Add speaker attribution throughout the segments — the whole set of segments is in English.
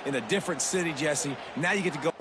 Speaker 1: in a different city, Jesse. Now you get to go.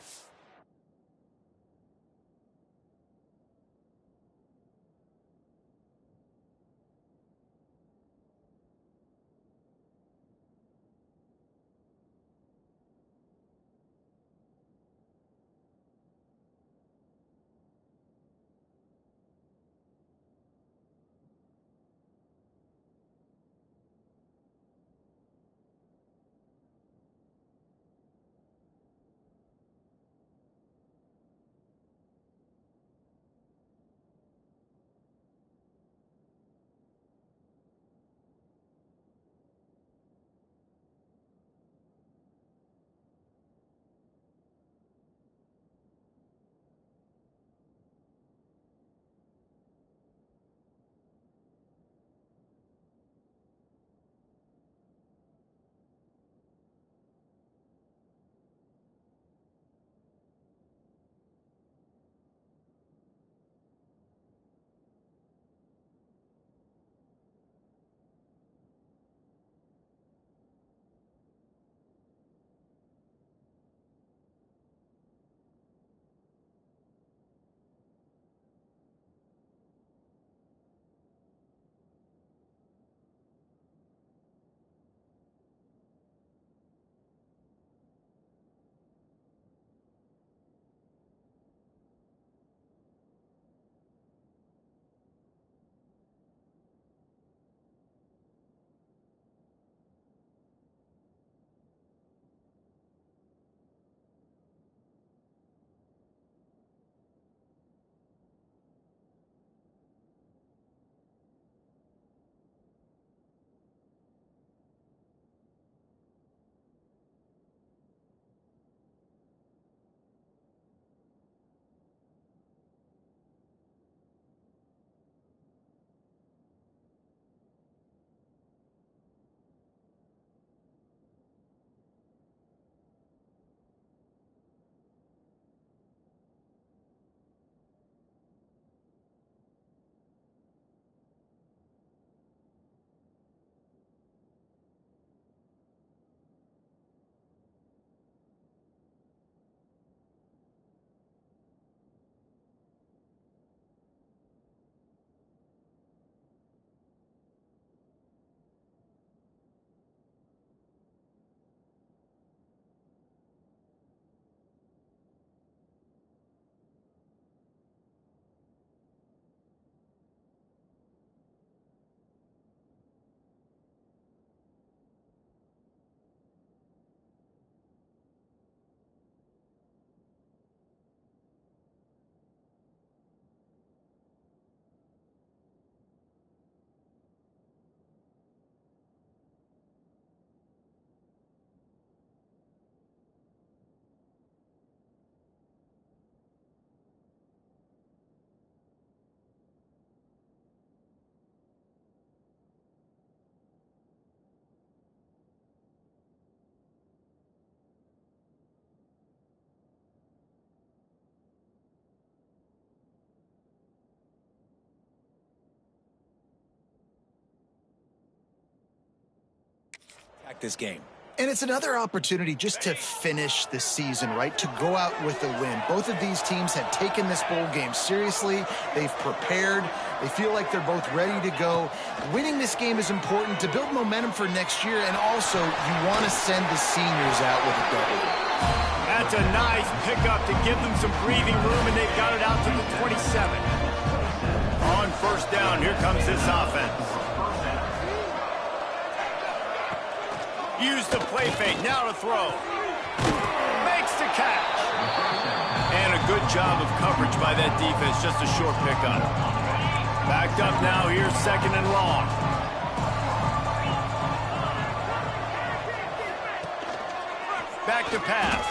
Speaker 1: This game.
Speaker 2: And it's another opportunity just to finish the season, right? To go out with a win. Both of these teams have taken this bowl game seriously. They've prepared. They feel like they're both ready to go. Winning this game is important to build momentum for next year, and also you want to send the seniors out with a W.
Speaker 3: That's a nice pickup to give them some breathing room, and they've got it out to the 27. On first down, here comes this offense. Use the play fake, now to throw. Makes the catch. And a good job of coverage by that defense, just a short pickup. Backed up now, here's second and long. Back to pass.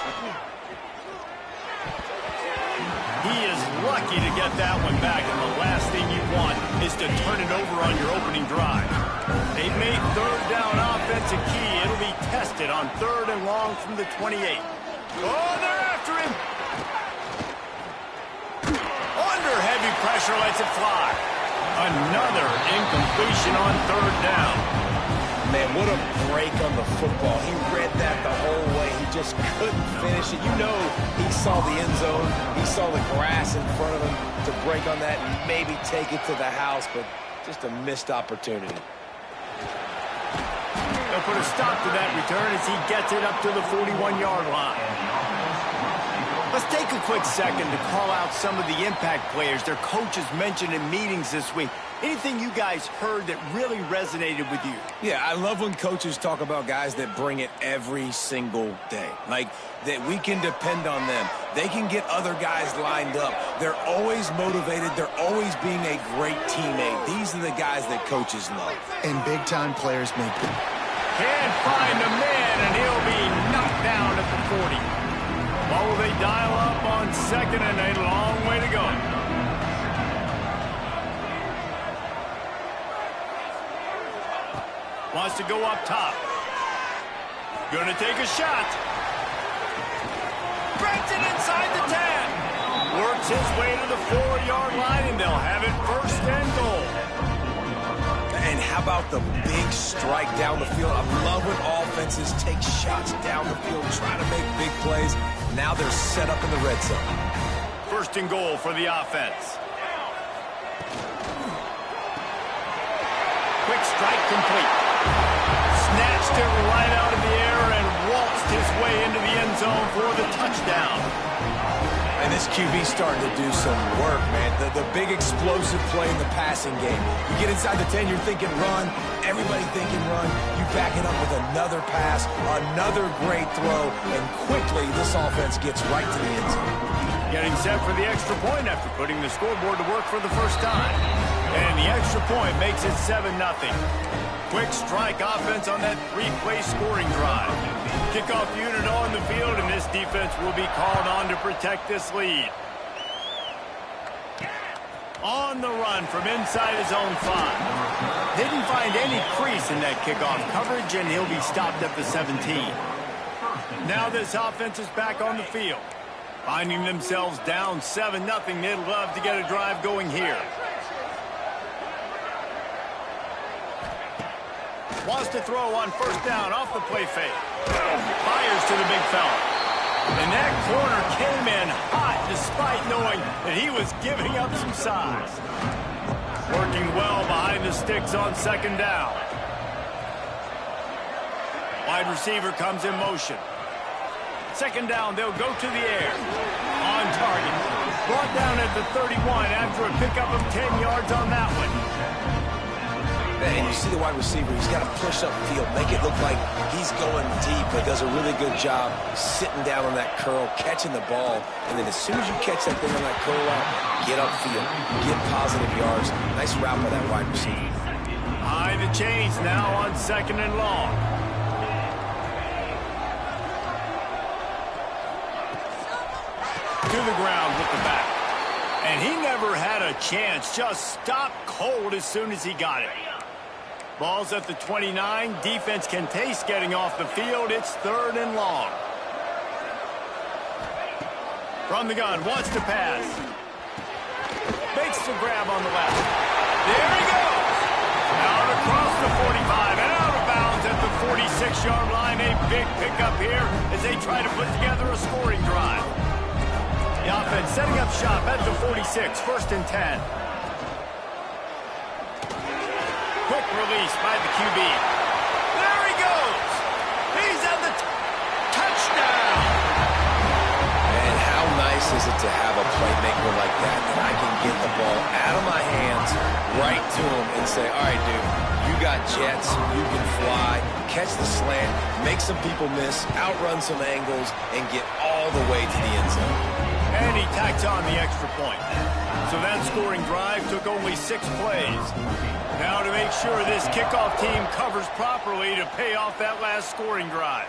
Speaker 3: He is lucky to get that one back, and the last thing you want is to turn it over on your opening drive. They've made third down offense a key. It'll be tested on third and long from the 28. Oh, they're after him. Under heavy pressure, lets it fly. Another incompletion on third down.
Speaker 1: Man, what a break on the football. He read that the whole way. He just couldn't finish it. You know he saw the end zone. He saw the grass in front of him to break on that and maybe take it to the house, but just a missed opportunity.
Speaker 3: They'll put a stop to that return as he gets it up to the 41-yard line. Let's take a quick second to call out some of the impact players their coaches mentioned in meetings this week. Anything you guys heard that really resonated with you?
Speaker 1: Yeah, I love when coaches talk about guys that bring it every single day. Like, that we can depend on them. They can get other guys lined up. They're always motivated. They're always being a great teammate. These are the guys that coaches love.
Speaker 2: And big-time players make them.
Speaker 3: Can't find a man, and he'll be knocked down at the 40. What will they dial up on second and a long way to go? Wants to go up top. Gonna take a shot. Breaks it inside the 10. Works his way to the 4-yard line, and they'll have it first and goal.
Speaker 1: And how about the big strike down the field? I love when offenses take shots down the field, trying to make big plays. Now they're set up in the red zone.
Speaker 3: First and goal for the offense. Quick strike complete. Snatched it right out of the air and waltzed his way into the end zone for the touchdown.
Speaker 1: And this QB's starting to do some work, man. The big explosive play in the passing game. You get inside the 10, you're thinking run. Everybody thinking run. You back it up with another pass, another great throw, and quickly this offense gets right to the end zone.
Speaker 3: Getting set for the extra point after putting the scoreboard to work for the first time. And the extra point makes it 7-0. Quick strike offense on that 3-play scoring drive. Kickoff unit on the field, and this defense will be called on to protect this lead. On the run from inside his own 5. Didn't find any crease in that kickoff coverage, and he'll be stopped at the 17. Now this offense is back on the field. Finding themselves down 7-0, they'd love to get a drive going here. Wants to throw on first down off the play fake. Fires to the big fella. And that corner came in hot despite knowing that he was giving up some size. Working well behind the sticks on second down. Wide receiver comes in motion. Second down, they'll go to the air. On target. Brought down at the 31 after a pickup of 10 yards on that one.
Speaker 1: And you see the wide receiver, he's got to push up field, make it look like he's going deep, but does a really good job sitting down on that curl, catching the ball, and then as soon as you catch that thing on that curl out, get upfield, get positive yards. Nice route by that wide receiver.
Speaker 3: High the chains now on second and long. To the ground with the back. And he never had a chance, just stopped cold as soon as he got it. Ball's at the 29. Defense can taste getting off the field. It's third and long. From the gun, wants to pass. Makes the grab on the left. There he goes. Out across the 45 and out of bounds at the 46-yard line. A big pickup here as they try to put together a scoring drive. The offense setting up shop at the 46, first and 10. Quick release by the QB. There he goes. He's at the touchdown.
Speaker 1: And how nice is it to have a playmaker like that I can get the ball out of my hands right to him and say, all right, dude, you got jets, you can fly, catch the slant, make some people miss, outrun some angles, and get all the way to the end zone.
Speaker 3: And he tacks on the extra point. So that scoring drive took only 6 plays. Now to make sure this kickoff team covers properly to pay off that last scoring drive.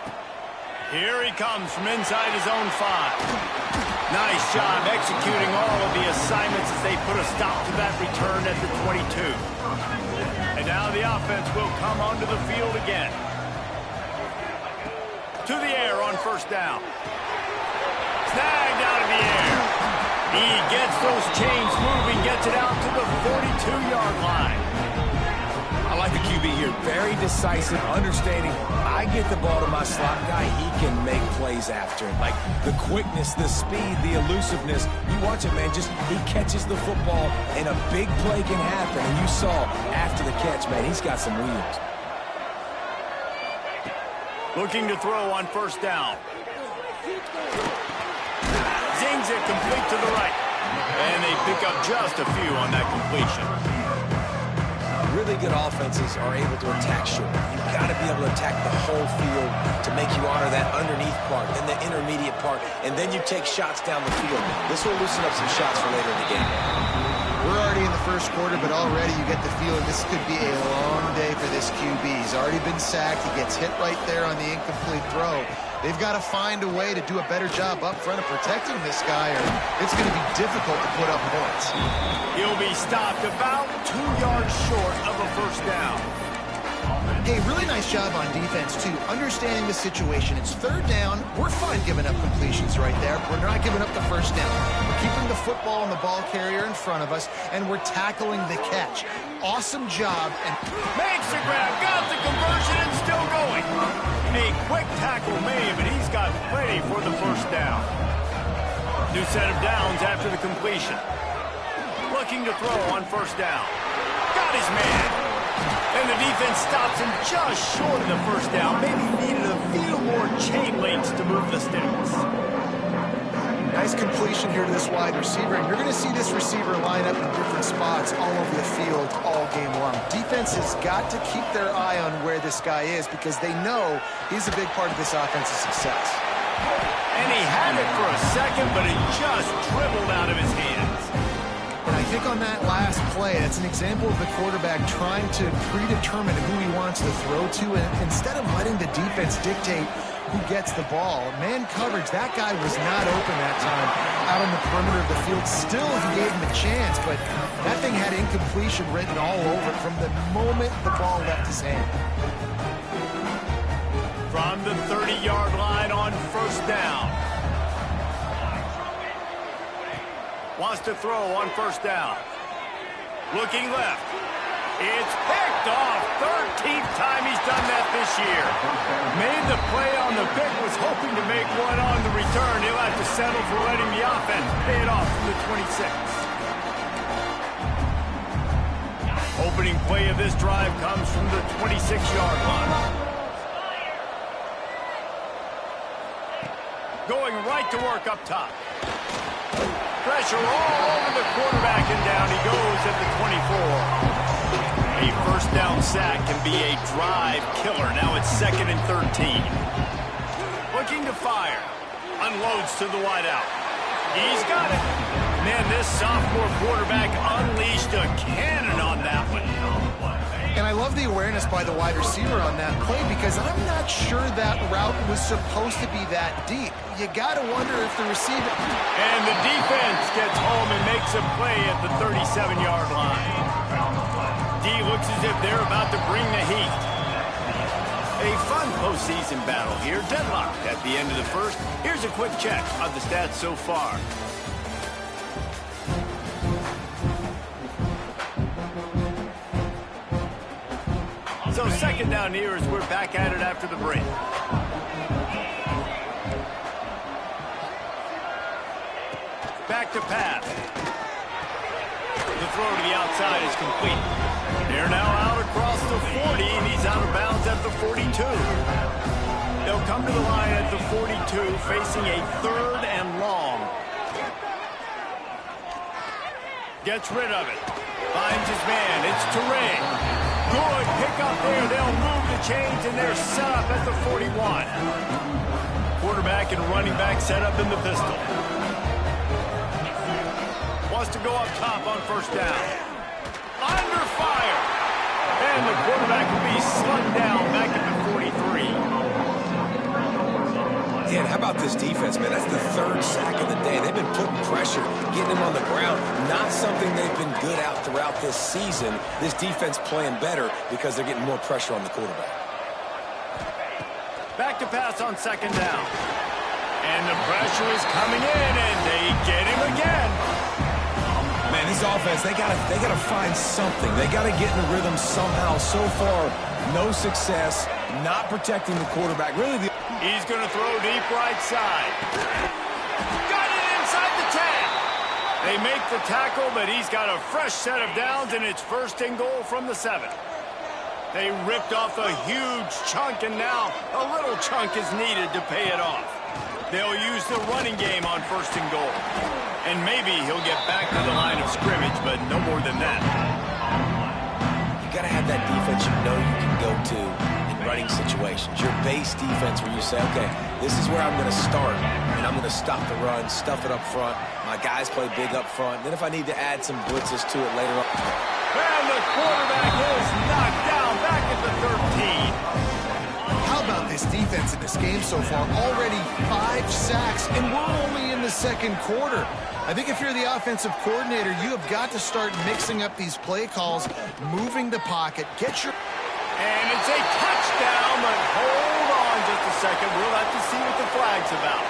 Speaker 3: Here he comes from inside his own 5. Nice job executing all of the assignments as they put a stop to that return at the 22. And now the offense will come onto the field again. To the air on first down. Snagged out of the air. He gets those chains moving, gets it out to the 42-yard line.
Speaker 1: I like the QB here. Very decisive, understanding I get the ball to my slot guy, he can make plays after it. Like the quickness, the speed, the elusiveness. You watch it, man, just he catches the football and a big play can happen. And you saw after the catch, man, he's got some wheels.
Speaker 3: Looking to throw on first down. Zings it complete to the right. And they pick up just a few on that completion.
Speaker 1: Really good offenses are able to attack short. You've got to be able to attack the whole field to make you honor that underneath part, then the intermediate part, and then you take shots down the field. This will loosen up some shots for later in the game.
Speaker 2: We're already in the first quarter, but already you get the feeling this could be a long day for this QB. He's already been sacked. He gets hit right there on the incomplete throw. They've got to find a way to do a better job up front of protecting this guy, or it's going to be difficult to put up points.
Speaker 3: He'll be stopped about 2 yards short of a first down.
Speaker 2: Hey, really nice job on defense, too, understanding the situation. It's third down. We're fine giving up completions right there. We're not giving up the first down. We're keeping the football and the ball carrier in front of us, and we're tackling the catch. Awesome job. And
Speaker 3: makes the grab, got the conversion, and still going. A quick tackle made, but he's got plenty for the first down. New set of downs after the completion. Looking to throw on first down. Got his man. And the defense stops him just short of the first down. Maybe needed a few more chain links to move the sticks.
Speaker 2: Nice completion here to this wide receiver. And you're going to see this receiver line up in different spots all over the field all game long. Defense has got to keep their eye on where this guy is because they know he's a big part of this offense's success.
Speaker 3: And he had it for a second, but it just dribbled out of his hands.
Speaker 2: And I think on that last play, that's an example of the quarterback trying to predetermine who he wants to throw to. And instead of letting the defense dictate who gets the ball, man coverage, that guy was not open that time out on the perimeter of the field. Still, he gave him a chance, but that thing had incompletion written all over it from the moment the ball left his hand.
Speaker 3: From the 30-yard line on first down. Wants to throw on first down. Looking left. It's picked off. 13th time he's done that this year. Made the play on the pick, was hoping to make one on the return. He'll have to settle for letting the offense pay it off from the 26. Opening play of this drive comes from the 26-yard line. Going right to work up top. Pressure all over the quarterback, and down he goes at the 24. A first down sack can be a drive killer. Now it's 2nd and 13. Looking to fire. Unloads to the wideout. He's got it. Man, this sophomore quarterback unleashed a cannon on that one.
Speaker 2: And I love the awareness by the wide receiver on that play because I'm not sure that route was supposed to be that deep. You got to wonder if the receiver...
Speaker 3: And the defense gets home and makes a play at the 37-yard line. D looks as if they're about to bring the heat. A fun postseason battle here. Deadlocked at the end of the first. Here's a quick check of the stats so far. So 2nd down here as we're back at it after the break. Back to pass. The throw to the outside is complete. They're now out across the 40, and he's out of bounds at the 42. They'll come to the line at the 42, facing a 3rd and long. Gets rid of it. Finds his man. It's Ncaa. Good pick up there. They'll move the chains, and they're set up at the 41. Quarterback and running back set up in the pistol. Wants to go up top on first down. Under fire. And the quarterback will be slugged down back at the 43.
Speaker 1: Yeah, and how about this defense, man? That's the 3rd sack of the day. They've been putting pressure, getting him on the ground. Not something they've been good at throughout this season. This defense playing better because they're getting more pressure on the quarterback.
Speaker 3: Back to pass on 2nd down. And the pressure is coming in, and they get him again.
Speaker 1: Man, this Today's offense, they gotta find something. They gotta get in the rhythm somehow. So far, no success, not protecting the quarterback. Really,
Speaker 3: he's going to throw deep right side. Got it inside the 10. They make the tackle, but he's got a fresh set of downs, and it's 1st and goal from the 7. They ripped off a huge chunk, and now a little chunk is needed to pay it off. They'll use the running game on 1st and goal. And maybe he'll get back to the line of scrimmage, but no more than that.
Speaker 1: You got to have that defense you know you can go to in running situations. Your base defense where you say, okay, this is where I'm going to start, and I'm going to stop the run, stuff it up front. My guys play big up front. Then if I need to add some blitzes to it later on.
Speaker 3: And the quarterback is knocked down back at the 13.
Speaker 2: How about this defense in this game so far? Already 5 sacks, and we're only in the 2nd quarter. I think if you're the offensive coordinator, you have got to start mixing up these play calls, moving the pocket, get your...
Speaker 3: And it's a touchdown, but hold on just a second. We'll have to see what the flag's about.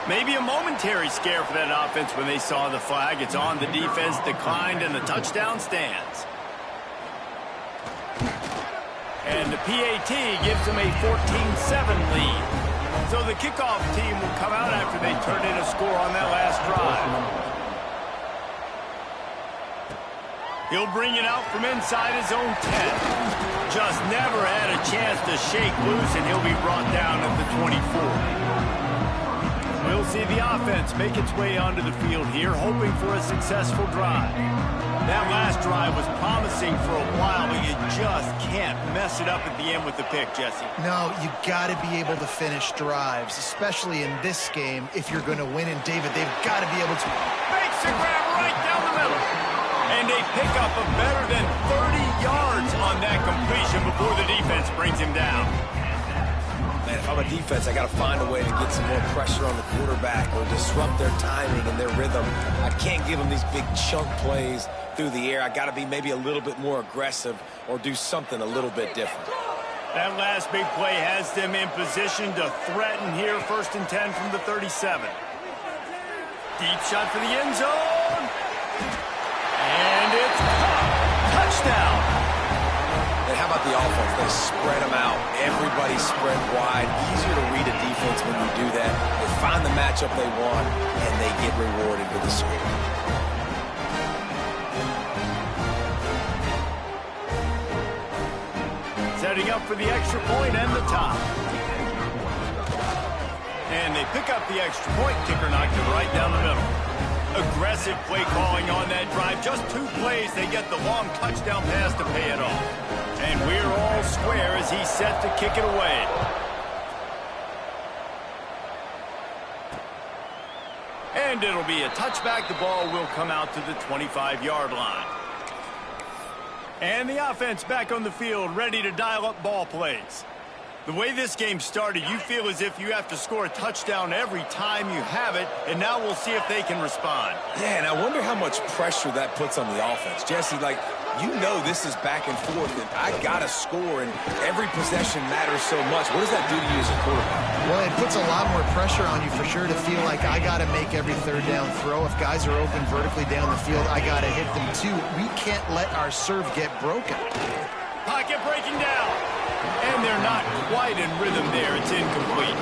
Speaker 3: Maybe a momentary scare for that offense when they saw the flag. It's on, the defense declined, and the touchdown stands. And the PAT gives them a 14-7 lead. So the kickoff team will come out after they turn in a score on that last drive. He'll bring it out from inside his own 10. Just never had a chance to shake loose, and he'll be brought down at the 24. We'll see the offense make its way onto the field here, hoping for a successful drive. That last drive was promising for a while, but you just can't mess it up at the end with the pick, Jesse.
Speaker 2: No, you got to be able to finish drives, especially in this game. If you're going to win, and David, they've got to be able to...
Speaker 3: Makes a grab right down the middle. And they pick up a better than 30 yards on that completion before the defense brings him down.
Speaker 1: Man, if I'm a defense, I got to find a way to get some more pressure on the quarterback or disrupt their timing and their rhythm. I can't give them these big chunk plays through the air. I got to be maybe a little bit more aggressive or do something a little bit different.
Speaker 3: That last big play has them in position to threaten here. 1st and 10 from the 37. Deep shot for the end zone. And it's caught. Touchdown.
Speaker 1: And how about the offense? They spread them out. Everybody spread wide. Easier to read a defense when you do that. They find the matchup they want, and they get rewarded with a score.
Speaker 3: Setting up for the extra point and the top. And they pick up the extra point. Kicker knocked it right down the middle. Aggressive play calling on that drive. Just 2 plays, they get the long touchdown pass to pay it off. And we're all square as he's set to kick it away. And it'll be a touchback. The ball will come out to the 25-yard line. And the offense back on the field, ready to dial up ball plays. The way this game started, you feel as if you have to score a touchdown every time you have it, and now we'll see if they can respond.
Speaker 1: Yeah, and I wonder how much pressure that puts on the offense. Jesse, like, you know this is back and forth, and I got to score, and every possession matters so much. What does that do to you as a quarterback?
Speaker 2: Well, it puts a lot more pressure on you for sure to feel like I got to make every 3rd down throw. If guys are open vertically down the field, I got to hit them too. We can't let our serve get broken.
Speaker 3: Pocket breaking down. And they're not quite in rhythm there. It's incomplete.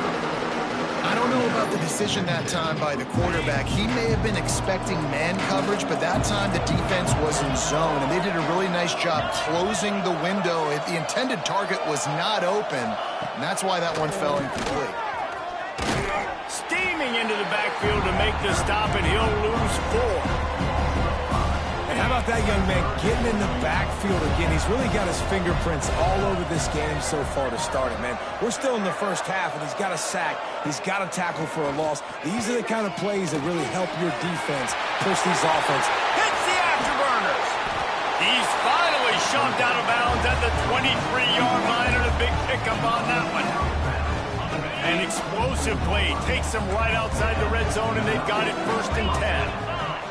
Speaker 2: I don't know about the decision that time by the quarterback. He may have been expecting man coverage, but that time the defense was in zone, and they did a really nice job closing the window. The intended target was not open, and that's why that one fell incomplete.
Speaker 3: Steaming into the backfield to make the stop, and he'll lose 4.
Speaker 1: How about that young man getting in the backfield again? He's really got his fingerprints all over this game so far to start it, man. We're still in the first half, and he's got a sack. He's got a tackle for a loss. These are the kind of plays that really help your defense push these offense.
Speaker 3: Hits the afterburners. He's finally shoved out of bounds at the 23-yard line, and a big pickup on that one. An explosive play takes them right outside the red zone, and they've got it 1st and 10.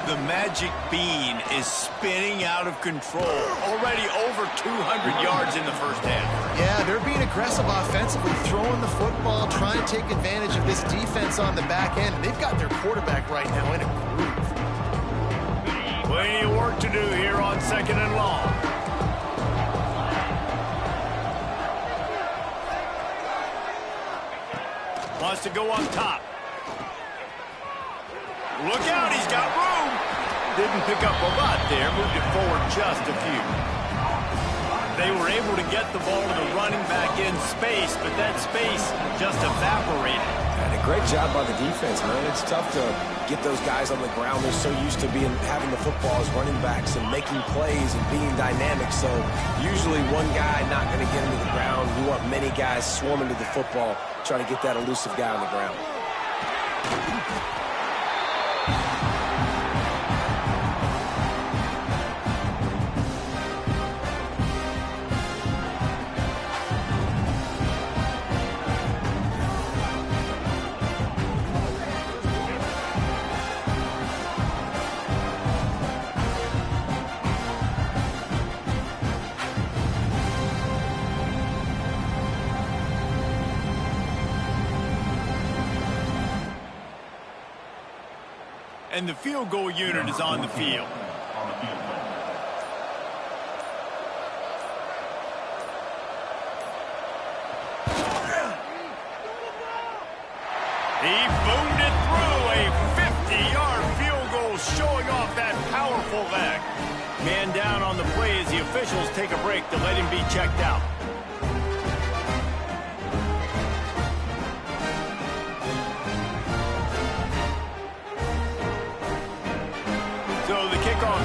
Speaker 3: The magic bean is spinning out of control. Already over 200 yards in the first half.
Speaker 2: Yeah, they're being aggressive offensively, throwing the football, trying to take advantage of this defense on the back end. They've got their quarterback right now in a groove.
Speaker 3: Plenty of work to do here on 2nd and long. Wants to go on top. Look out, he's got room. Didn't pick up a lot there, moved it forward just a few. They were able to get the ball to the running back in space, but that space just evaporated.
Speaker 1: And a great job by the defense, man. It's tough to get those guys on the ground. They're so used to having the football as running backs and making plays and being dynamic. So usually one guy not going to get into the ground. We want many guys swarming to the football, trying to get that elusive guy on the ground.
Speaker 3: And the field goal unit is on the field. He boomed it through. A 50-yard field goal showing off that powerful leg. Man down on the play as the officials take a break to let him be checked out.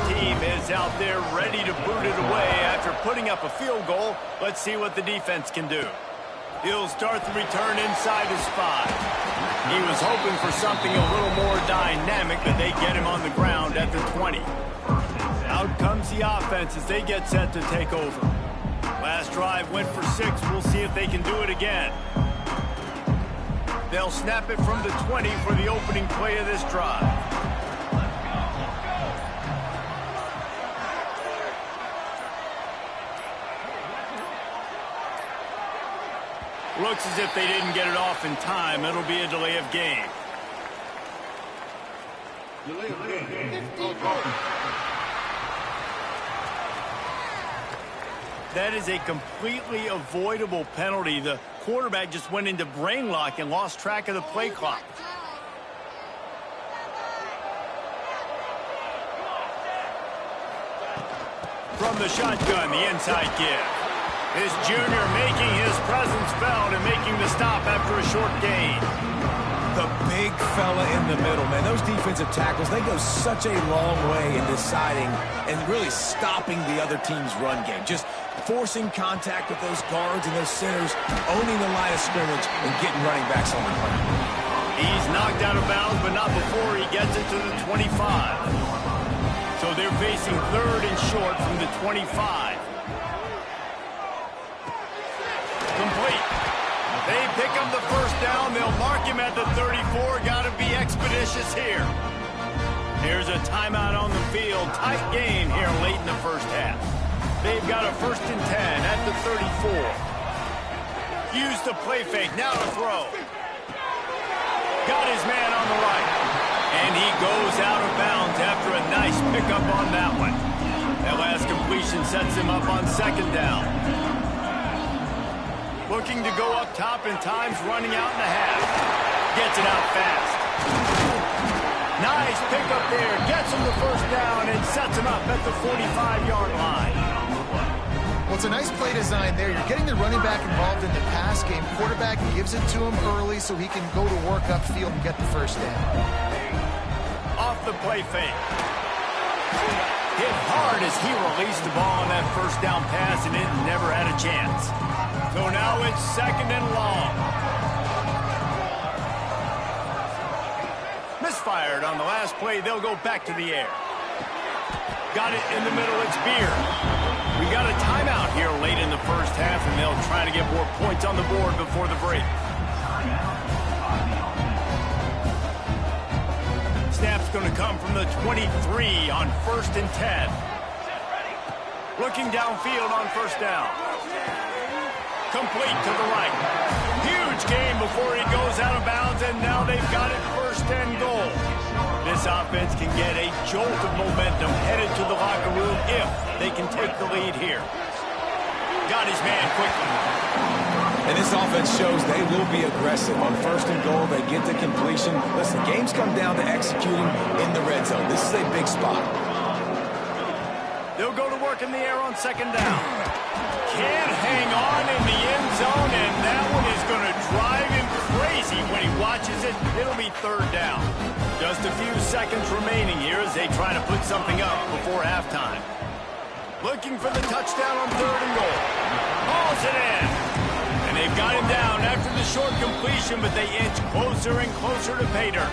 Speaker 3: Team is out there ready to boot it away after putting up a field goal. Let's see what the defense can do. He'll start the return inside his 5. He was hoping for something a little more dynamic, but they get him on the ground at the 20. Out comes the offense as they get set to take over. Last drive went for 6. We'll see if they can do it again. They'll snap it from the 20 for the opening play of this drive. Looks as if they didn't get it off in time. It'll be a delay of game. That is a completely avoidable penalty. The quarterback just went into brain lock and lost track of the play clock. From the shotgun, the inside give. This junior making his presence felt and making the stop after a short gain.
Speaker 1: The big fella in the middle, man. Those defensive tackles, they go such a long way in deciding and really stopping the other team's run game. Just forcing contact with those guards and those centers, owning the line of scrimmage, and getting running backs on the ground.
Speaker 3: He's knocked out of bounds, but not before he gets it to the 25. So they're facing 3rd and short from the 25. Complete. They pick up the first down. They'll mark him at the 34. Got to be expeditious here. Here's a timeout on the field. Tight game here late in the first half. They've got a 1st and 10 at the 34. Use the play fake. Now to throw. Got his man on the right. And he goes out of bounds after a nice pickup on that one. That last completion sets him up on 2nd down. Looking to go up top in times, running out in the half. Gets it out fast. Nice pickup there. Gets him the first down and sets him up at the 45-yard line.
Speaker 2: Well, it's a nice play design there. You're getting the running back involved in the pass game. Quarterback gives it to him early so he can go to work upfield and get the first down.
Speaker 3: Off the play fake. Hit hard as he released the ball on that first down pass, and it never had a chance. So now it's 2nd and long. Misfired on the last play. They'll go back to the air. Got it in the middle. It's Beer. We got a timeout here late in the first half, and they'll try to get more points on the board before the break. Snaps going to come from the 23 on 1st and 10. Looking downfield on 1st down. Complete to the right. Huge gain before he goes out of bounds, and now they've got it 1st and goal. This offense can get a jolt of momentum headed to the locker room if they can take the lead here. Got his man quickly.
Speaker 1: And this offense shows they will be aggressive. On 1st and goal, they get the completion. Listen, games come down to executing in the red zone. This is a big spot.
Speaker 3: They'll go to work in the air on 2nd down. Can't hang on in the end zone, and that one is going to drive him crazy when he watches it. It'll be 3rd down. Just a few seconds remaining here as they try to put something up before halftime. Looking for the touchdown on 3rd and goal. Hauls it in. And they've got him down after the short completion, but they inch closer and closer to pay dirt.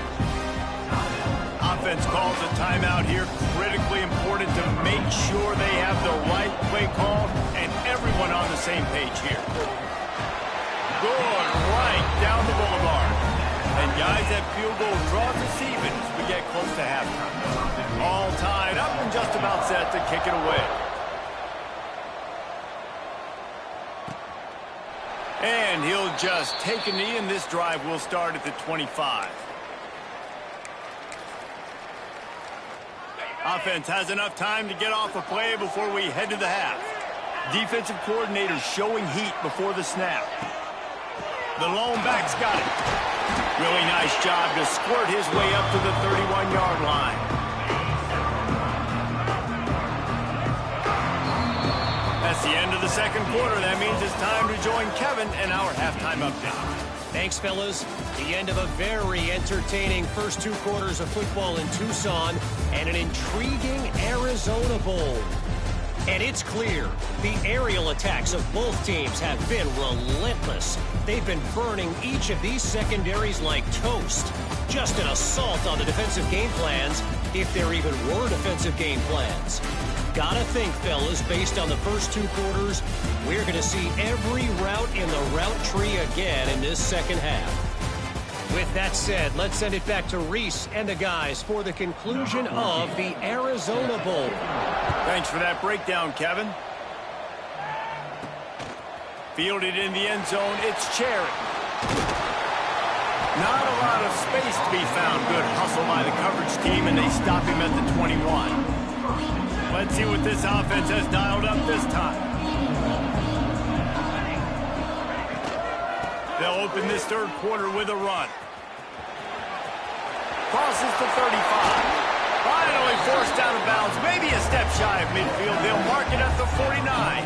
Speaker 3: Offense calls a timeout here. Critically important to make sure they have the right play call and everyone on the same page here. Good right down the boulevard. And guys, that field goal draws us even as we get close to halftime. All tied up and just about set to kick it away. And he'll just take a knee, and this drive will start at the 25. Offense has enough time to get off a play before we head to the half. Defensive coordinator showing heat before the snap. The lone back's got it. Really nice job to squirt his way up to the 31-yard line. That's the end of the 2nd quarter. That means it's time to join Kevin in our halftime update.
Speaker 4: Thanks, fellas. The end of a very entertaining first 2 quarters of football in Tucson and an intriguing Arizona Bowl. And it's clear the aerial attacks of both teams have been relentless. They've been burning each of these secondaries like toast. Just an assault on the defensive game plans, if there even were defensive game plans. Gotta think, fellas, based on the first 2 quarters, we're going to see every route in the route tree again in this 2nd half. With that said, let's send it back to Reese and the guys for the conclusion of the Arizona Bowl.
Speaker 3: Thanks for that breakdown, Kevin. Fielded in the end zone, it's Cherry. Not a lot of space to be found. Good hustle by the coverage team, and they stop him at the 21. Let's see what this offense has dialed up this time. They'll open this 3rd quarter with a run. Crosses the 35. Finally forced out of bounds. Maybe a step shy of midfield. They'll mark it at the 49.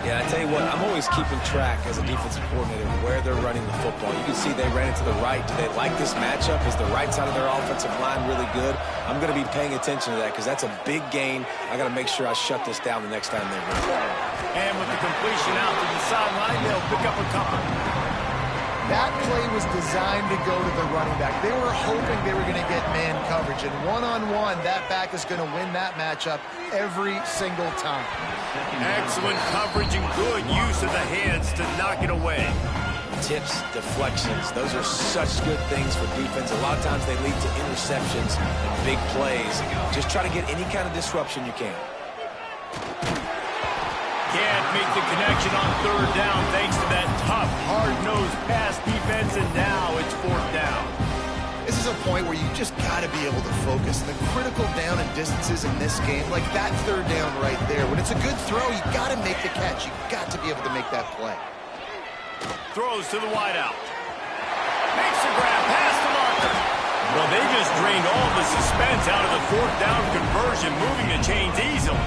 Speaker 1: Yeah, I tell you what, I'm always keeping track as a defensive coordinator where they're running the football. You can see they ran it to the right. Do they like this matchup? Is the right side of their offensive line really good? I'm going to be paying attention to that because that's a big gain. I got to make sure I shut this down the next time they run.
Speaker 3: And with the completion out to the sideline, they'll pick up a couple.
Speaker 2: That play was designed to go to the running back. They were hoping they were going to get man coverage. And one-on-one, that back is going to win that matchup every single time.
Speaker 3: Excellent coverage and good use of the hands to knock it away.
Speaker 1: Tips, deflections, those are such good things for defense. A lot of times they lead to interceptions and big plays. Just try to get any kind of disruption you can.
Speaker 3: Can't make the connection on 3rd down thanks to that tough, hard-nosed pass defense, and now it's 4th down.
Speaker 2: This is a point where you just got to be able to focus. The critical down and distances in this game, like that 3rd down right there. When it's a good throw, you got to make the catch. You got to be able to make that play.
Speaker 3: Throws to the wideout. Makes the grab past the marker. Well, they just drained all the suspense out of the 4th down conversion, moving the chains easily.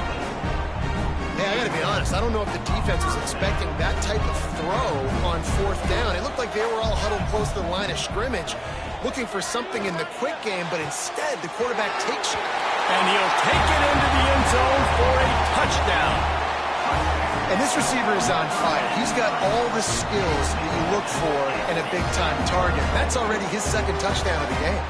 Speaker 2: Hey, I got to be honest. I don't know if the defense was expecting that type of throw on 4th down. It looked like they were all huddled close to the line of scrimmage, looking for something in the quick game, but instead the quarterback takes it.
Speaker 3: And he'll take it into the end zone for a touchdown.
Speaker 2: And this receiver is on fire. He's got all the skills that you look for in a big-time target. That's already his 2nd touchdown of the game.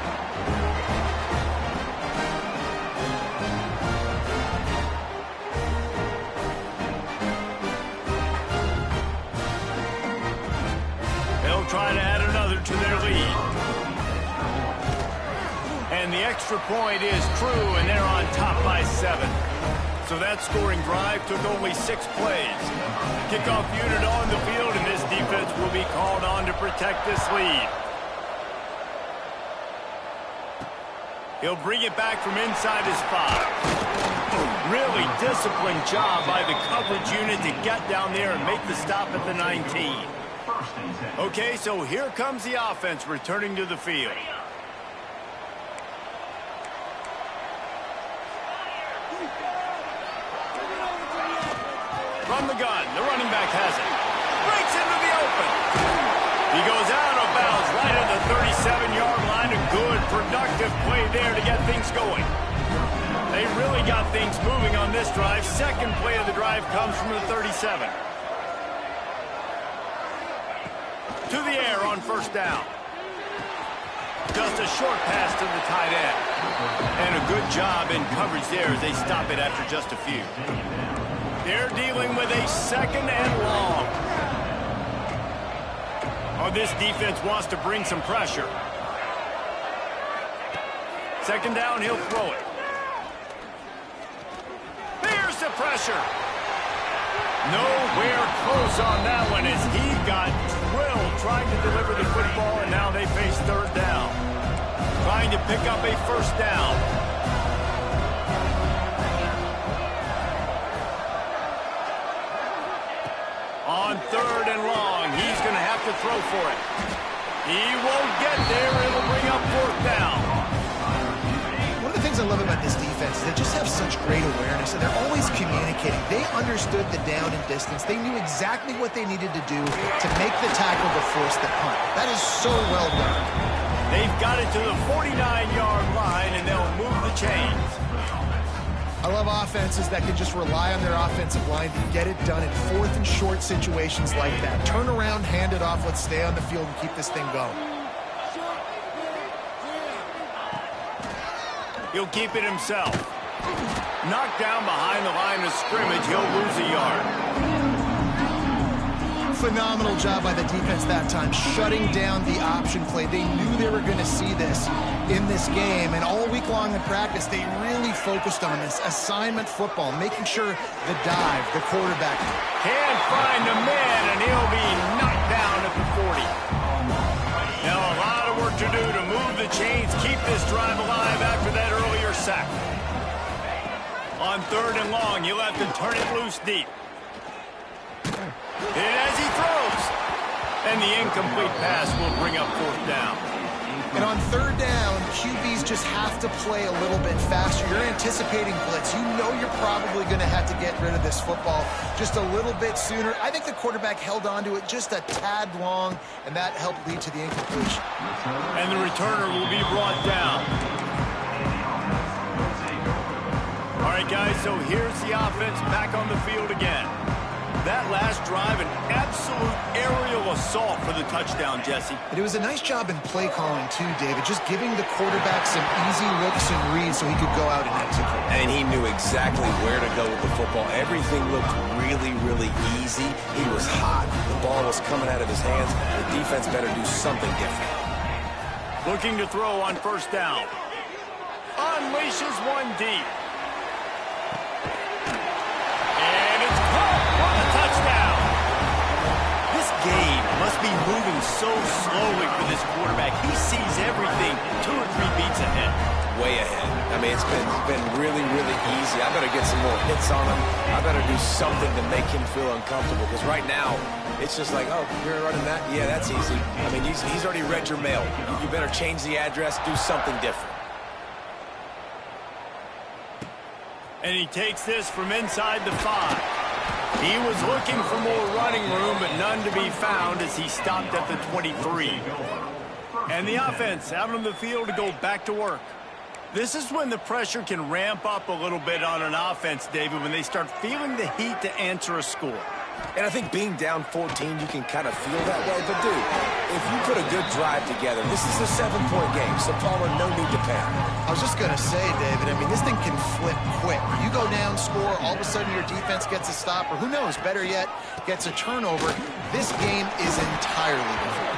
Speaker 2: They'll
Speaker 3: try to add another to their lead. And And the extra point is true, and they're on top by 7. So that scoring drive took only 6 plays. Kickoff unit on the field, and this defense will be called on to protect this lead. He'll bring it back from inside his 5. Really disciplined job by the coverage unit to get down there and make the stop at the 19. Okay, so here comes the offense returning to the field. From the gun, the running back has it. Breaks into the open. He goes out of bounds right at the 37-yard line. A good, productive play there to get things going. They really got things moving on this drive. Second play of the drive comes from the 37. To the air on first down. Just a short pass to the tight end. And a good job in coverage there as they stop it after just a few. They're dealing with a second and long. Oh, this defense wants to bring some pressure. Second down, he'll throw it. There's the pressure. Nowhere close on that one as he got drilled trying to deliver the football, and now they face third down. Trying to pick up a first down. On third and long, he's going to have to throw for it. He won't get there. It'll bring up fourth down.
Speaker 2: One of the things I love about this defense is they just have such great awareness, and they're always communicating. They understood the down and distance. They knew exactly what they needed to do to make the tackle to force the punt. That is so well done.
Speaker 3: They've got it to the 49-yard line, and they'll move the chains.
Speaker 2: I love offenses that can just rely on their offensive line to get it done in fourth and short situations like that. Turn around, hand it off, let's stay on the field and keep this thing going.
Speaker 3: He'll keep it himself. Knocked down behind the line of scrimmage, he'll lose a yard.
Speaker 2: Phenomenal job by the defense that time, shutting down the option play. They knew they were going to see this in this game, and all week long in practice, they really focused on this assignment football, making sure the dive, the quarterback.
Speaker 3: Can't find a man, and he'll be knocked down at the 40. Now a lot of work to do to move the chains, keep this drive alive after that earlier sack. On third and long, you'll have to turn it loose deep. And as he throws, and the incomplete pass will bring up fourth down.
Speaker 2: And on third down, QBs just have to play a little bit faster. You're anticipating blitz. You know you're probably going to have to get rid of this football just a little bit sooner. I think the quarterback held on to it just a tad long, and that helped lead to the incompletion.
Speaker 3: And the returner will be brought down. All right, guys, so here's the offense back on the field again. That last drive, an absolute aerial assault for the touchdown, Jesse.
Speaker 2: But it was a nice job in play calling, too, David, just giving the quarterback some easy looks and reads so he could go out and execute.
Speaker 1: And he knew exactly where to go with the football. Everything looked really, really easy. He was hot. The ball was coming out of his hands. The defense better do something different.
Speaker 3: Looking to throw on first down. Unleashes one deep. Game must be moving so slowly for this quarterback. He sees everything 2 or 3 beats ahead.
Speaker 1: Way ahead. I mean, it's been really, really easy. I better get some more hits on him. I better do something to make him feel uncomfortable, because right now it's just like, oh, you're running that? Yeah, that's easy. I mean, he's already read your mail. You better change the address, do something different.
Speaker 3: And he takes this from inside the 5. He was looking for more running room, but none to be found as he stopped at the 23. And the offense out on the field to go back to work. This is when the pressure can ramp up a little bit on an offense, David, when they start feeling the heat to answer a score.
Speaker 1: And I think being down 14, you can kind of feel that way. But, dude, if you put a good drive together, this is a 7-point game, so Palmer, no need to panic.
Speaker 2: I was just going to say, David, I mean, this thing can flip quick. You go down, score, all of a sudden your defense gets a stop, or who knows, better yet, gets a turnover. This game is entirely different.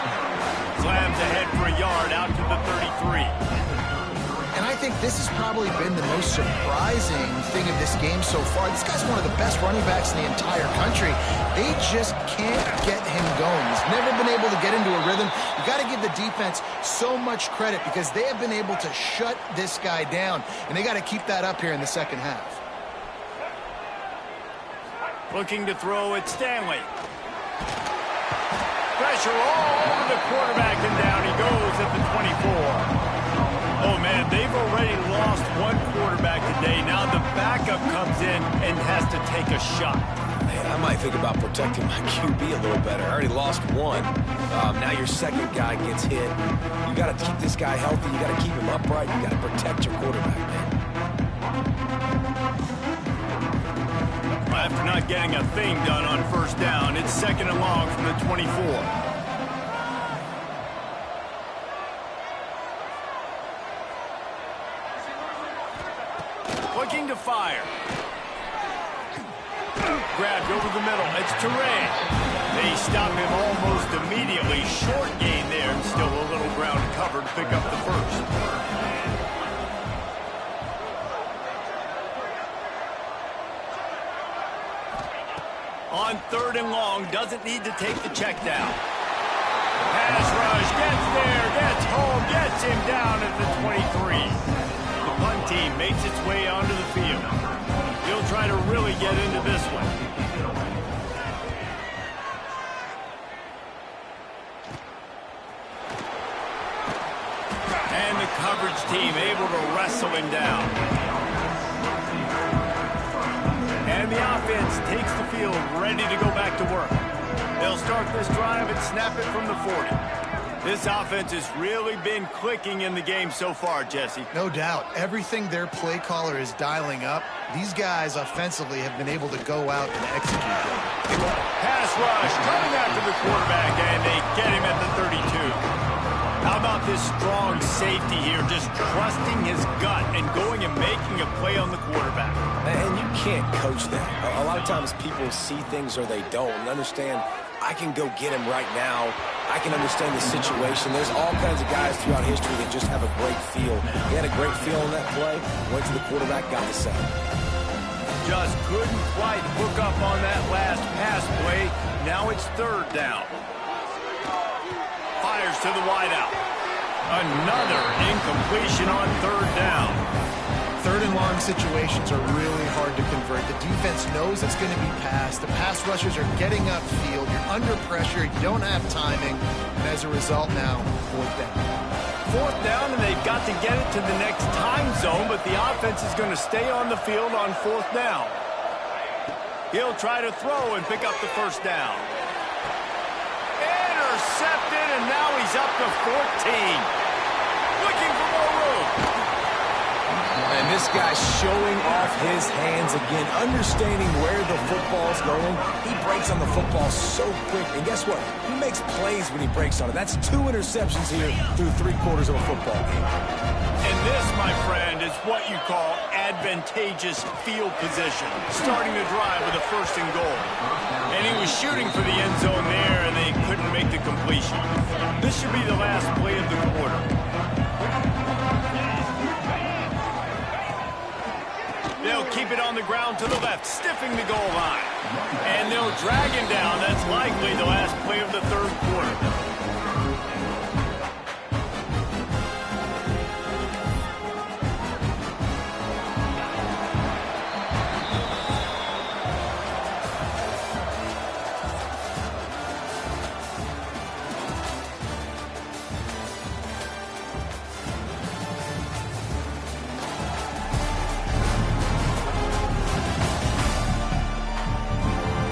Speaker 3: Slams ahead for a yard out to the 33.
Speaker 2: And think this has probably been the most surprising thing of this game so far. This guy's one of the best running backs in the entire country. They just can't get him going. He's never been able to get into a rhythm. You got to give the defense so much credit because they have been able to shut this guy down, and they got to keep that up here in the second half.
Speaker 3: Looking to throw at Stanley. Pressure all over the quarterback, and down he goes at the 24. Oh, man, they've already lost one quarterback today. Now the backup comes in and has to take a shot.
Speaker 1: Man, I might think about protecting my QB a little better. I already lost one. Now your second guy gets hit. You got to keep this guy healthy. You got to keep him upright. You got to protect your quarterback, man.
Speaker 3: After not getting a thing done on first down, it's 2nd and long from the 24. Looking to fire. Grabbed over the middle. It's Ncaa. They stop him almost immediately. Short gain there, and still a little ground covered to pick up the first. On 3rd and long, doesn't need to take the check down. Pass rush, gets there, gets home, gets him down at the 23. The punt team makes its way onto the field. He'll try to really get into this one. And the coverage team able to wrestle him down. And the offense takes the field, ready to go back to work. They'll start this drive and snap it from the 40. This offense has really been clicking in the game so far, Jesse.
Speaker 2: No doubt. Everything their play caller is dialing up, these guys offensively have been able to go out and execute them.
Speaker 3: Pass rush, coming after the quarterback, and they get him at the 32. How about this strong safety here, just trusting his gut and going and making a play on the quarterback.
Speaker 1: And you can't coach that. A lot of times people see things or they don't and understand I can go get him right now. I can understand the situation. There's all kinds of guys throughout history that just have a great feel. He had a great feel in that play, went to the quarterback, got the sack.
Speaker 3: Just couldn't quite hook up on that last pass play. Now it's 3rd down. Fires to the wideout. Another incompletion on 3rd down.
Speaker 2: 3rd and long situations are really hard to convert. The defense knows it's going to be passed. The pass rushers are getting upfield. You're under pressure. You don't have timing. And as a result now, 4th down.
Speaker 3: 4th down, and they've got to get it to the next time zone, but the offense is going to stay on the field on 4th down. He'll try to throw and pick up the 1st down. Intercepted, and now he's up to 14. Looking for more room.
Speaker 1: And this guy's showing off his hands again, understanding where the football's going. He breaks on the football so quick. And guess what? He makes plays when he breaks on it. That's 2 interceptions here through 3/4 of a football game.
Speaker 3: And this, my friend, is what you call advantageous field position. Starting the drive with a 1st and goal. And he was shooting for the end zone there, and they couldn't make the completion. This should be the last play of the quarter. They'll keep it on the ground to the left, stiffing the goal line. And they'll drag him down. That's likely the last play of the 3rd quarter.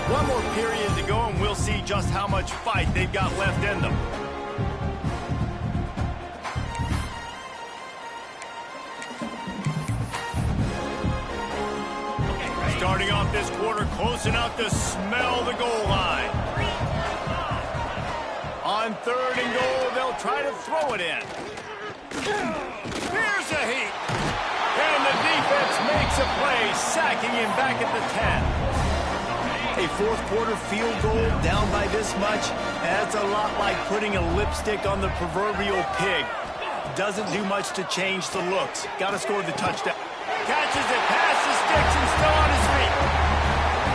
Speaker 3: One more period to go, and we'll see just how much fight they've got left in them. Starting off this quarter, close enough to smell the goal line. On 3rd and goal, they'll try to throw it in. Here's a heat. And the defense makes a play, sacking him back at the 10. A 4th quarter field goal down by this much, that's a lot like putting a lipstick on the proverbial pig. Doesn't do much to change the looks. Got to score the touchdown. Catches it past the sticks and still on his feet.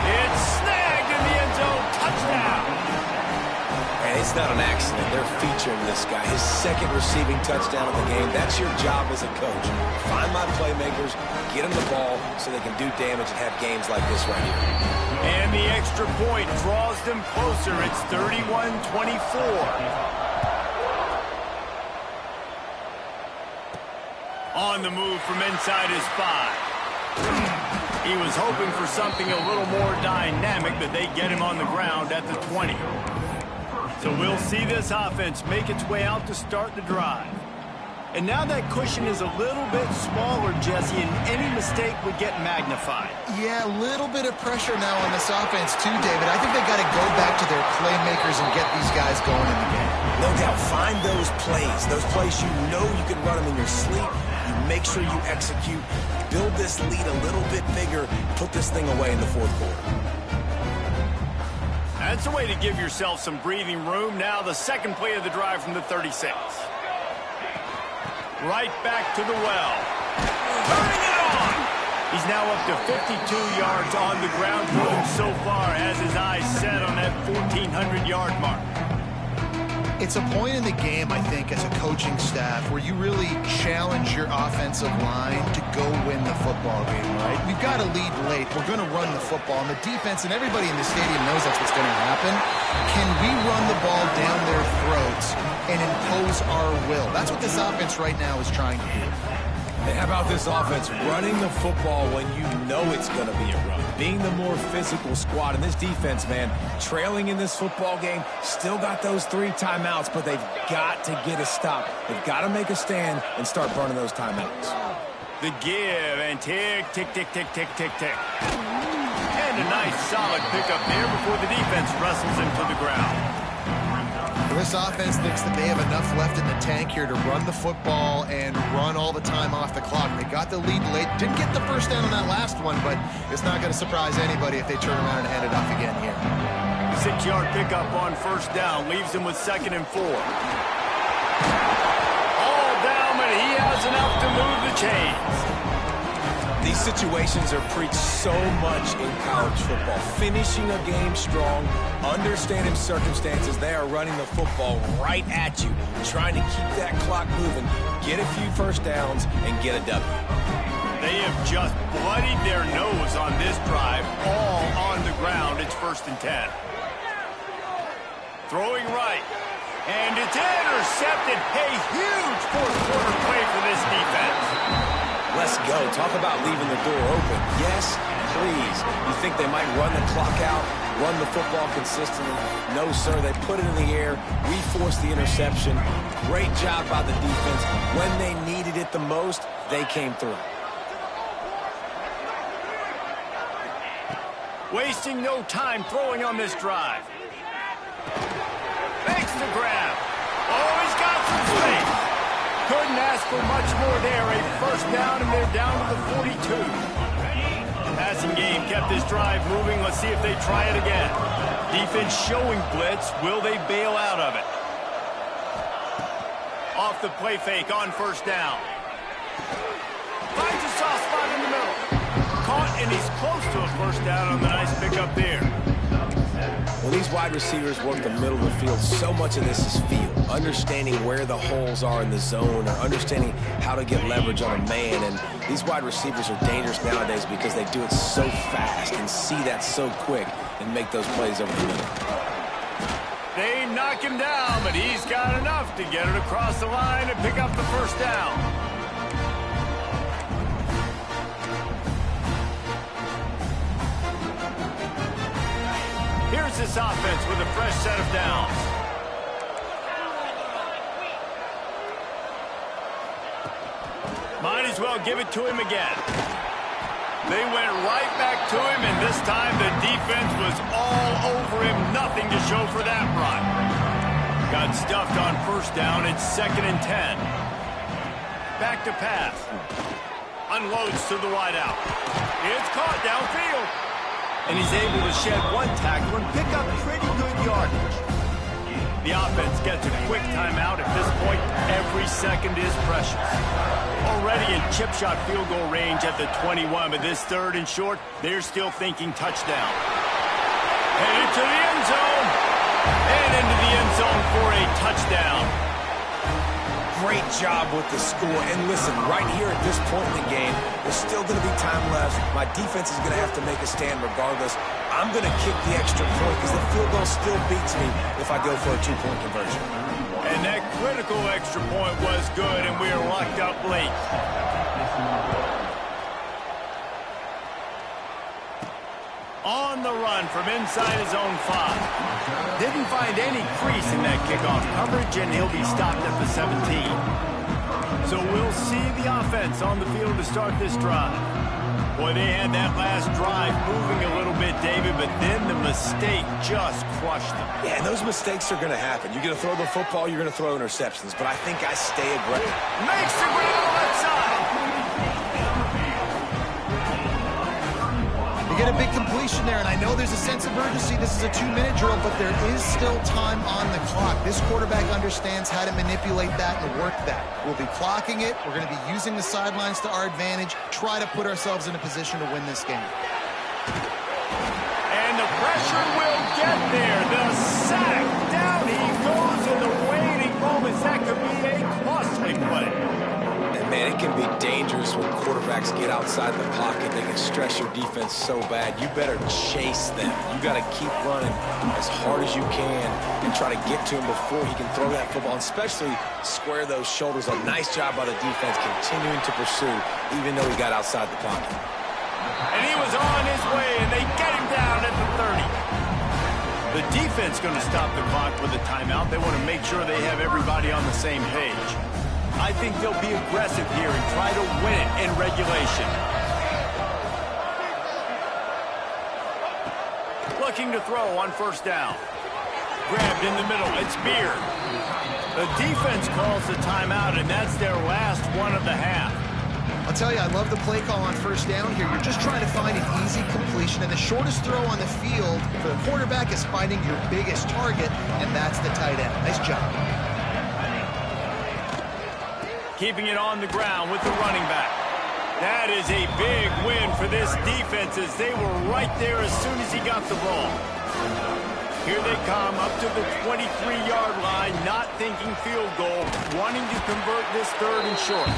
Speaker 3: It's snagged in the end zone. Touchdown.
Speaker 1: And it's not an accident. They're featuring this guy. His second receiving touchdown of the game. That's your job as a coach. Find my playmakers, get them the ball so they can do damage and have games like this right here.
Speaker 3: And the extra point draws them closer. It's 31-24. On the move from inside his 5. He was hoping for something a little more dynamic, but they get him on the ground at the 20. So we'll see this offense make its way out to start the drive. And now that cushion is a little bit smaller, Jesse, and any mistake would get magnified.
Speaker 2: Yeah, a little bit of pressure now on this offense too, David. I think they got to go back to their playmakers and get these guys going in the game.
Speaker 1: No doubt. Find those plays you know you can run them in your sleep. You make sure you execute. Build this lead a little bit bigger. Put this thing away in the fourth quarter.
Speaker 3: That's a way to give yourself some breathing room. Now the second play of the drive from the 36. Right back to the well. Turning it on! He's now up to 52 yards on the ground for him so far, has his eyes set on that 1,400-yard mark.
Speaker 2: It's a point in the game, I think, as a coaching staff where you really challenge your offensive line to go win the football game, right? We've got to lead late. We're going to run the football. And the defense and everybody in the stadium knows that's what's going to happen. Can we run the ball down their throats and impose our will? That's what this offense right now is trying to do.
Speaker 1: And how about this offense running the football when you know it's going to be a run? Being the more physical squad. And this defense, man, trailing in this football game, still got those 3 timeouts, but they've got to get a stop. They've got to make a stand and start burning those timeouts.
Speaker 3: The give and tick, tick, tick, tick, tick, tick, tick. And a nice solid pickup there before the defense wrestles him to the ground.
Speaker 2: This offense thinks that they have enough left in the tank here to run the football and run all the time off the clock. They got the lead late. Didn't get the first down on that last one, but it's not going to surprise anybody if they turn around and hand it off again here.
Speaker 3: 6-yard pickup on first down leaves him with 2nd and 4. All down, but he has enough to move the chains.
Speaker 1: These situations are preached so much in college football. Finishing a game strong, understanding circumstances. They are running the football right at you, trying to keep that clock moving, get a few first downs, and get a W.
Speaker 3: They have just bloodied their nose on this drive, all on the ground. It's 1st and 10. Throwing right, and it's intercepted. A huge fourth-quarter play for this defense.
Speaker 1: Let's go. Talk about leaving the door open. Yes, please. You think they might run the clock out, run the football consistently? No, sir. They put it in the air. We forced the interception. Great job by the defense. When they needed it the most, they came through.
Speaker 3: Wasting no time throwing on this drive. Makes the grab. Oh, he's got some space. Couldn't ask for much more there. A first down, and they're down to the 42. Passing game kept this drive moving. Let's see if they try it again. Defense showing blitz. Will they bail out of it? Off the play fake on first down. Finds a soft spot in the middle. Caught, and he's close to a first down on the nice pickup there.
Speaker 1: When these wide receivers work the middle of the field, so much of this is feel. Understanding where the holes are in the zone or understanding how to get leverage on a man. And these wide receivers are dangerous nowadays because they do it so fast and see that so quick and make those plays over the middle.
Speaker 3: They knock him down, but he's got enough to get it across the line and pick up the first down. Here's this offense with a fresh set of downs. Might as well give it to him again. They went right back to him, and this time the defense was all over him. Nothing to show for that run. Got stuffed on first down. It's 2nd and 10. Back to pass. Unloads to the wideout. It's caught downfield. And he's able to shed one tackle and pick up pretty good yardage. The offense gets a quick timeout. At this point, every second is precious. Already in chip shot field goal range at the 21, but this 3rd and short, they're still thinking touchdown. Headed to the end zone. And into the end zone for a touchdown.
Speaker 1: Great job with the score. And listen, right here at this point in the game, there's still going to be time left. My defense is going to have to make a stand regardless. I'm going to kick the extra point because the field goal still beats me if I go for a 2-point conversion.
Speaker 3: And that critical extra point was good, and we are locked up late. On the run from inside his own 5. Didn't find any crease in that kickoff coverage, and he'll be stopped at the 17. So we'll see the offense on the field to start this drive. Boy, they had that last drive moving a little bit, David, but then the mistake just crushed them.
Speaker 1: Yeah, and those mistakes are going to happen. You're going to throw the football, you're going to throw interceptions, but I think I stay aggressive.
Speaker 3: Makes the grab on the left side.
Speaker 2: Get a big completion there, and I know there's a sense of urgency. This is a 2-minute drill, but there is still time on the clock. This quarterback understands how to manipulate that and work that. We'll be clocking it. We're going to be using the sidelines to our advantage, try to put ourselves in a position to win this game.
Speaker 3: And the pressure will get there. The sack. Down he goes in the waiting moments. That could be a costly play.
Speaker 1: Man, it can be dangerous when quarterbacks get outside the pocket. They can stress your defense so bad. You better chase them. You got to keep running as hard as you can and try to get to him before he can throw that football, and especially square those shoulders. A nice job by the defense continuing to pursue, even though he got outside the pocket.
Speaker 3: And he was on his way, and they get him down at the 30. The defense going to stop the clock with a timeout. They want to make sure they have everybody on the same page. I think they'll be aggressive here and try to win it in regulation. Looking to throw on 1st down. Grabbed in the middle. It's Beard. The defense calls the timeout, and that's their last one of the half.
Speaker 2: I'll tell you, I love the play call on 1st down here. You're just trying to find an easy completion, and the shortest throw on the field for the quarterback is finding your biggest target, and that's the tight end. Nice job.
Speaker 3: Keeping it on the ground with the running back. That is a big win for this defense as they were right there as soon as he got the ball. Here they come up to the 23-yard line, not thinking field goal, wanting to convert this 3rd and short.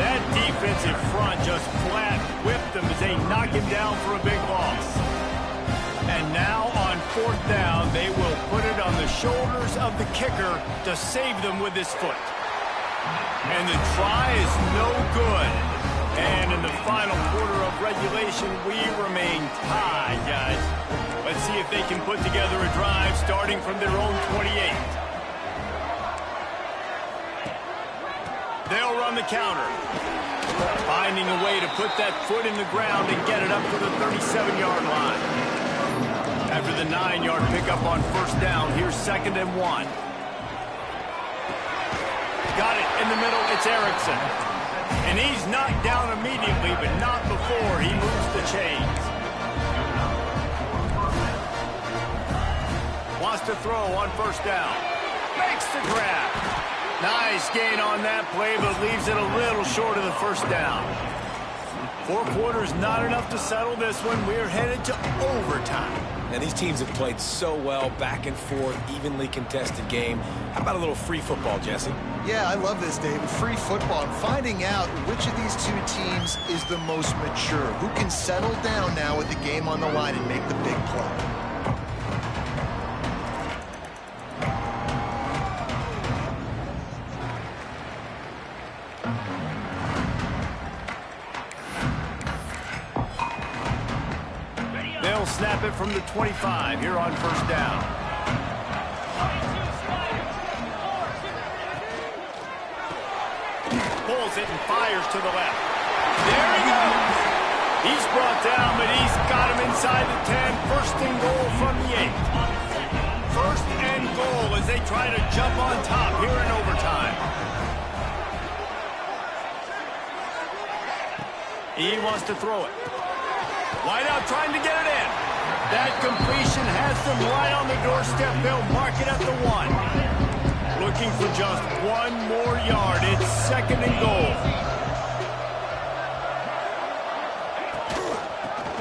Speaker 3: That defensive front just flat whipped them as they knock him down for a big loss. And now on 4th down, they will put it on the shoulders of the kicker to save them with his foot. And the try is no good. And in the final quarter of regulation, we remain tied, guys. Let's see if they can put together a drive starting from their own 28. They'll run the counter. Finding a way to put that foot in the ground and get it up to the 37-yard line. After the 9-yard pickup on 1st down, here's 2nd and 1. Got it in the middle. It's Erickson. And he's knocked down immediately, but not before he moves the chains. Wants to throw on 1st down. Makes the grab. Nice gain on that play, but leaves it a little short of the 1st down. 4 quarters, not enough to settle this one. We're headed to overtime.
Speaker 1: And these teams have played so well, back and forth, evenly contested game. How about a little free football, Jesse?
Speaker 2: Yeah, I love this, David. Free football. I'm finding out which of these 2 teams is the most mature. Who can settle down now with the game on the line and make the big play.
Speaker 3: They'll snap it from the 25 here on 1st down. Pulls it and fires to the left. There he goes. He's brought down, but he's got him inside the 10. 1st and goal from the 8. 1st and goal as they try to jump on top here in overtime. He wants to throw it. Wide out trying to get it in. That completion has them right on the doorstep. They'll mark it at the 1. Looking for just 1 more yard. It's 2nd and goal.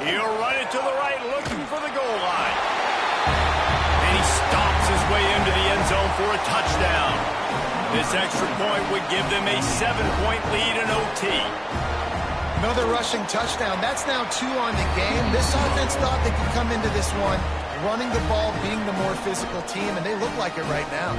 Speaker 3: He'll run it to the right, looking for the goal line. And he stomps his way into the end zone for a touchdown. This extra point would give them a 7-point lead in OT.
Speaker 2: Another rushing touchdown. That's now 2 on the game. This offense thought they could come into this one running the ball, being the more physical team, and they look like it right now.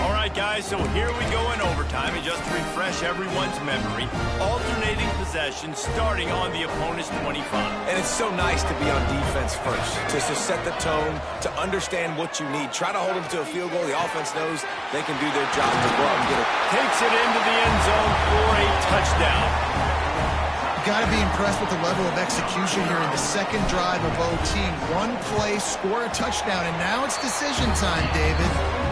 Speaker 3: All right, guys, so here we go in overtime. And just to refresh everyone's memory, alternating possession starting on the opponent's 25.
Speaker 1: And it's so nice to be on defense first, to set the tone, to understand what you need. Try to hold them to a field goal. The offense knows they can do their job to go out and get it.
Speaker 3: Takes it into the end zone for a touchdown.
Speaker 2: Got to be impressed with the level of execution here in the 2nd drive of OT. 1 play, score a touchdown, and now it's decision time, David.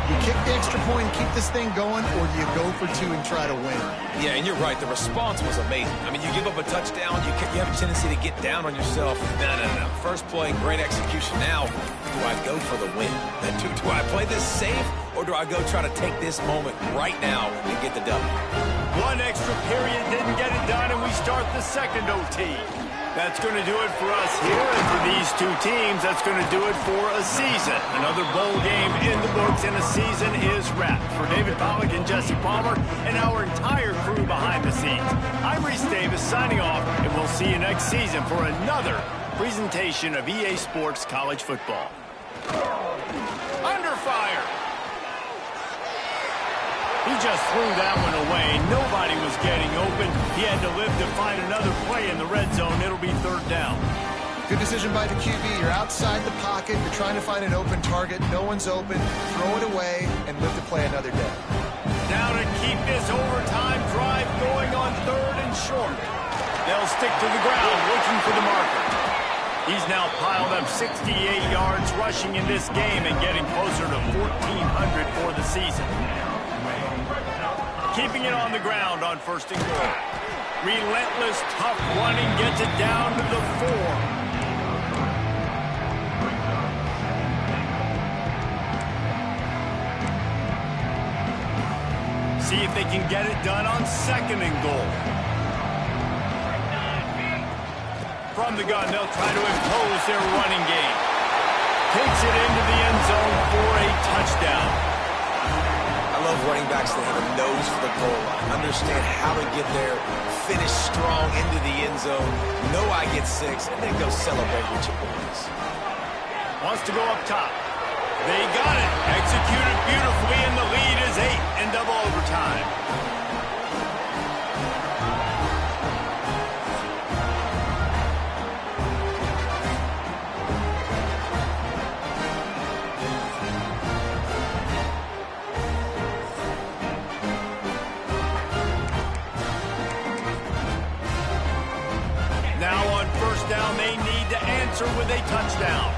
Speaker 2: You kick the extra point and keep this thing going, or do you go for 2 and try to win?
Speaker 1: Yeah, and you're right. The response was amazing. I mean, you give up a touchdown, you have a tendency to get down on yourself. No. First play, great execution. Now, do I go for the win? Do I play this safe, or do I go try to take this moment right now and get the W?
Speaker 3: 1 extra period didn't get it done, and we start the 2nd OT. That's going to do it for us here, and for these 2 teams, that's going to do it for a season. Another bowl game in the books, and a season is wrapped. For David Pollack and Jesse Palmer and our entire crew behind the scenes, I'm Reese Davis signing off, and we'll see you next season for another presentation of EA Sports College Football. Under fire! He just threw that one away. Nobody was getting open. He had to live to find another play in the red zone. It'll be 3rd down.
Speaker 2: Good decision by the QB. You're outside the pocket. You're trying to find an open target. No one's open. Throw it away and live to play another day.
Speaker 3: Now to keep this overtime drive going on 3rd and short. They'll stick to the ground looking for the marker. He's now piled up 68 yards rushing in this game and getting closer to 1,400 for the season. Keeping it on the ground on 1st and goal. Relentless, tough running gets it down to the 4. See if they can get it done on 2nd and goal. From the gun, they'll try to impose their running game. Takes it into the end zone for a touchdown.
Speaker 1: I love running backs that have a nose for the goal line. Understand how to get there, finish strong into the end zone, know I get 6, and then go celebrate with your boys.
Speaker 3: Wants to go up top. They got it. Executed beautifully, and the lead is 8 in double overtime. Now on 1st down, they need to answer with a touchdown.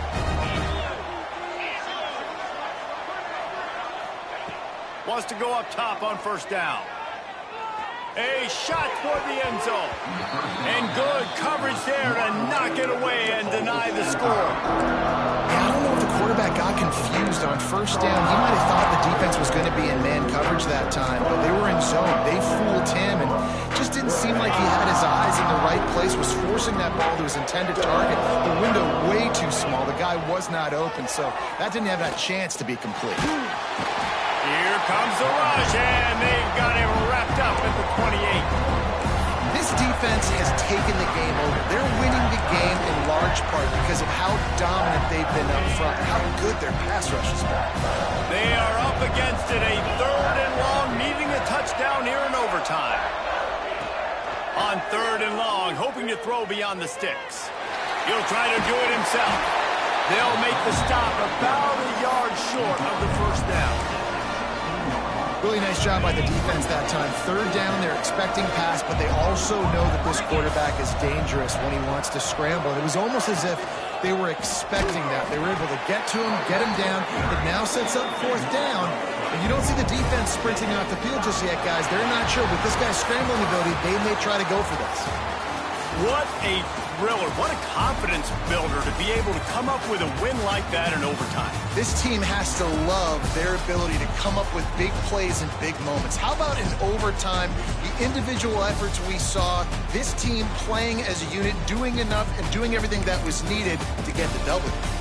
Speaker 3: Wants to go up top on 1st down. A shot toward the end zone. And good coverage there to knock it away and deny the score.
Speaker 2: Yeah, I don't know if the quarterback got confused on 1st down. He might have thought the defense was going to be in man coverage that time, but they were in zone. They fooled him, and just didn't seem like he had his eyes in the right place, was forcing that ball to his intended target. The window way too small. The guy was not open, so that didn't have that chance to be complete.
Speaker 3: Here comes the rush, and they've got him wrapped up at the 28.
Speaker 2: This defense has taken the game over. They're winning the game in large part because of how dominant they've been up front, how good their pass rush has been.
Speaker 3: They are up against it, a 3rd and long, needing a touchdown here in overtime. On 3rd and long, hoping to throw beyond the sticks. He'll try to do it himself. They'll make the stop about a yard short of the 1st down.
Speaker 2: Really nice job by the defense that time. 3rd down, they're expecting pass, but they also know that this quarterback is dangerous when he wants to scramble. It was almost as if they were expecting that. They were able to get to him, get him down. It now sets up 4th down. And you don't see the defense sprinting off the field just yet, guys. They're not sure. With this guy's scrambling ability, they may try to go for this.
Speaker 3: What a thriller. What a confidence builder to be able to come up with a win like that in overtime.
Speaker 2: This team has to love their ability to come up with big plays and big moments. How about in overtime, the individual efforts we saw, this team playing as a unit, doing enough and doing everything that was needed to get the W.